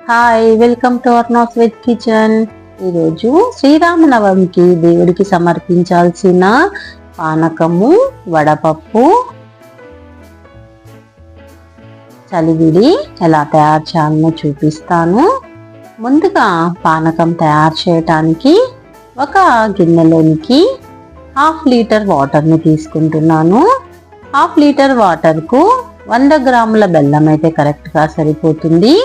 Hi, welcome to Arna's veg kitchen. ఈరోజు శ్రీరామనవమికి దేవుడికి సమర్పించాల్సిన పానకము, వడపప్పు, చలివిడి ఎలా తయారు చేయాలో చూపిస్తాను. ముందుగా పానకం తయారు చేయటానికి ఒక గిన్నెలోనికి 1/2 లీటర్ వాటర్ని తీసుకుంటున్నాను. 1/2 లీటర్ వాటర్కు 100 గ్రాముల బెల్లం అయితే కరెక్ట్గా సరిపోతుంది.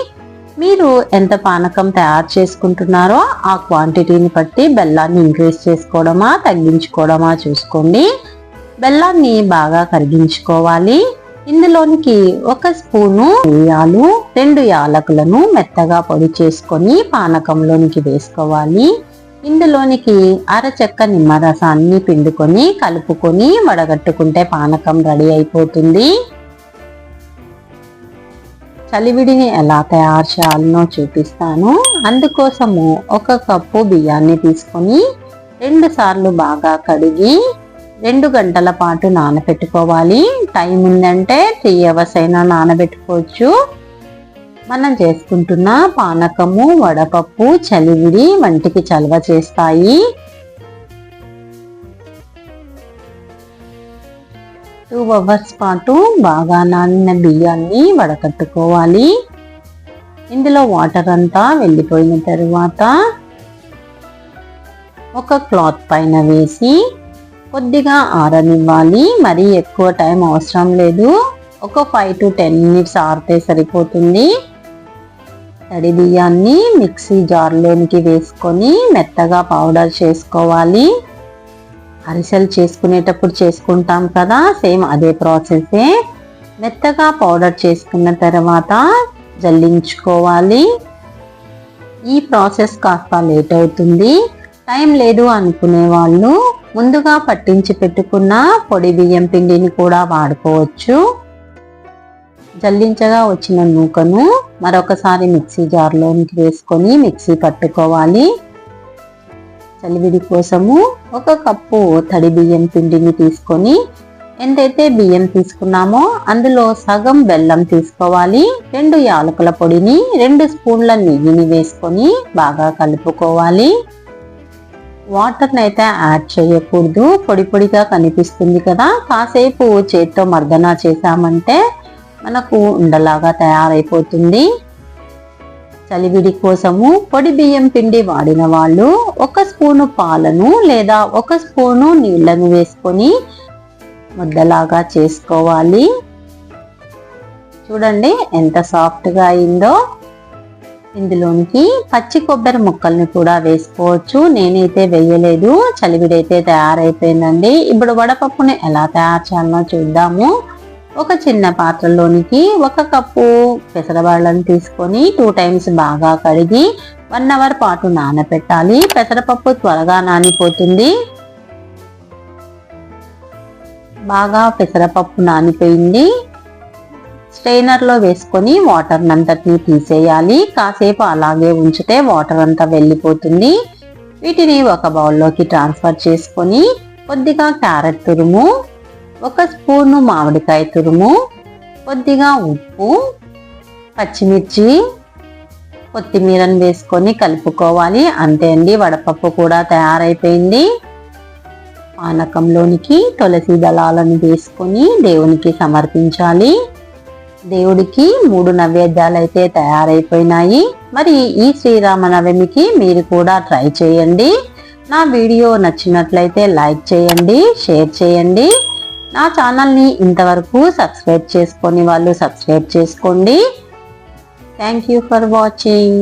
మీరు ఎంత పానకం తయారు చేసుకుంటున్నారో ఆ క్వాంటిటీని బట్టి బెల్లాన్ని ఇంక్రీజ్ చేసుకోవడమా తగ్గించుకోవడమా చూసుకోండి. బెల్లాన్ని బాగా కరిగించుకోవాలి. ఇందులోనికి 1 స్పూను మిరియాలు, 2 యాలకులను మెత్తగా పొడి చేసుకొని పానకంలోనికి వేసుకోవాలి. ఇందులోనికి అరచెక్క నిమ్మరసాన్ని పిండుకొని కలుపుకొని వడగట్టుకుంటే పానకం రెడీ అయిపోతుంది. చలివిడిని ఎలా తయారు చేయాలనో చూపిస్తాను. అందుకోసము 1 కప్పు బియ్యాన్ని తీసుకొని 2 సార్లు బాగా కడిగి 2 గంటల పాటు నానబెట్టుకోవాలి. టైం ఉందంటే 3 అవర్స్ అయినా నానబెట్టుకోవచ్చు. మనం చేసుకుంటున్న పానకము, వడపప్పు, చలివిడి వంటికి చలవ చేస్తాయి. 2 అవర్స్ పాటు బాగా నానిన బియ్యాన్ని వడకట్టుకోవాలి. ఇందులో వాటర్ అంతా వెళ్ళిపోయిన తరువాత ఒక క్లాత్ పైన వేసి కొద్దిగా ఆరనివ్వాలి. మరీ ఎక్కువ టైం అవసరం లేదు. ఒక 5 to 10 మినిట్స్ ఆరితే సరిపోతుంది. తడి బియ్యాన్ని మిక్సీ జార్లోనికి వేసుకొని మెత్తగా పౌడర్ చేసుకోవాలి. అరిసెలు చేసుకునేటప్పుడు చేసుకుంటాం కదా, సేమ్ అదే ప్రాసెసే. మెత్తగా పౌడర్ చేసుకున్న తర్వాత జల్లించుకోవాలి. ఈ ప్రాసెస్ కాస్త లేట్ అవుతుంది. టైం లేదు అనుకునే వాళ్ళు ముందుగా పట్టించి పెట్టుకున్న పొడి బియ్యం పిండిని కూడా వాడుకోవచ్చు. జల్లించగా వచ్చిన నూకను మరొకసారి మిక్సీ జార్లోనికి వేసుకొని మిక్సీ పట్టుకోవాలి. చలివిడి కోసము 1 కప్పు తడి బియ్యం పిండిని తీసుకొని ఎంతైతే బియ్యం తీసుకున్నామో అందులో సగం బెల్లం తీసుకోవాలి. 2 యాలకుల పొడిని, 2 స్పూన్ల నెయ్యిని వేసుకొని బాగా కలుపుకోవాలి. వాటర్ని అయితే యాడ్ చేయకూడదు. పొడి పొడిగా కనిపిస్తుంది కదా, కాసేపు చేత్తో మర్దన చేసామంటే మనకు ఉండలాగా తయారైపోతుంది. చలివిడి కోసము పొడి బియ్యం పిండి వాడిన వాళ్ళు 1 స్పూను పాలను లేదా 1 స్పూను నీళ్లను వేసుకొని ముద్దలాగా చేసుకోవాలి. చూడండి ఎంత సాఫ్ట్గా అయిందో. ఇందులోనికి పచ్చి కొబ్బరి ముక్కల్ని కూడా వేసుకోవచ్చు. నేనైతే వేయలేదు. చలివిడి అయితే తయారైపోయిందండి. ఇప్పుడు వడపప్పుని ఎలా తయారు చేయాలో చూద్దాము. ఒక చిన్న పాత్రలోనికి 1 కప్పు పెసరబాళ్ళను తీసుకొని 2 టైమ్స్ బాగా కడిగి 1 అవర్ పాటు నానబెట్టాలి. పెసరపప్పు త్వరగా నానిపోతుంది. బాగా పెసరపప్పు నానిపోయింది. స్ట్రైనర్లో వేసుకొని వాటర్ అంతటిని తీసేయాలి. కాసేపు అలాగే ఉంచితే వాటర్ అంతా వెళ్ళిపోతుంది. వీటిని ఒక బౌల్లోకి ట్రాన్స్ఫర్ చేసుకొని కొద్దిగా క్యారెట్ తురుము, 1 స్పూను మామిడికాయ తురుము, కొద్దిగా ఉప్పు, పచ్చిమిర్చి, కొత్తిమీరను వేసుకొని కలుపుకోవాలి. అంతే అండి, వడపప్పు కూడా తయారైపోయింది. పానకంలోనికి తులసి దళాలను వేసుకొని దేవునికి సమర్పించాలి. దేవుడికి 3 నైవేద్యాలు అయితే తయారైపోయినాయి. మరి ఈ శ్రీరామనవమికి మీరు కూడా ట్రై చేయండి. నా వీడియో నచ్చినట్లయితే లైక్ చేయండి, షేర్ చేయండి. నా ఛానల్ని ఇంతవరకు సబ్స్క్రైబ్ చేసుకొని వాళ్ళు సబ్స్క్రైబ్ చేసుకోండి. Thank you for watching.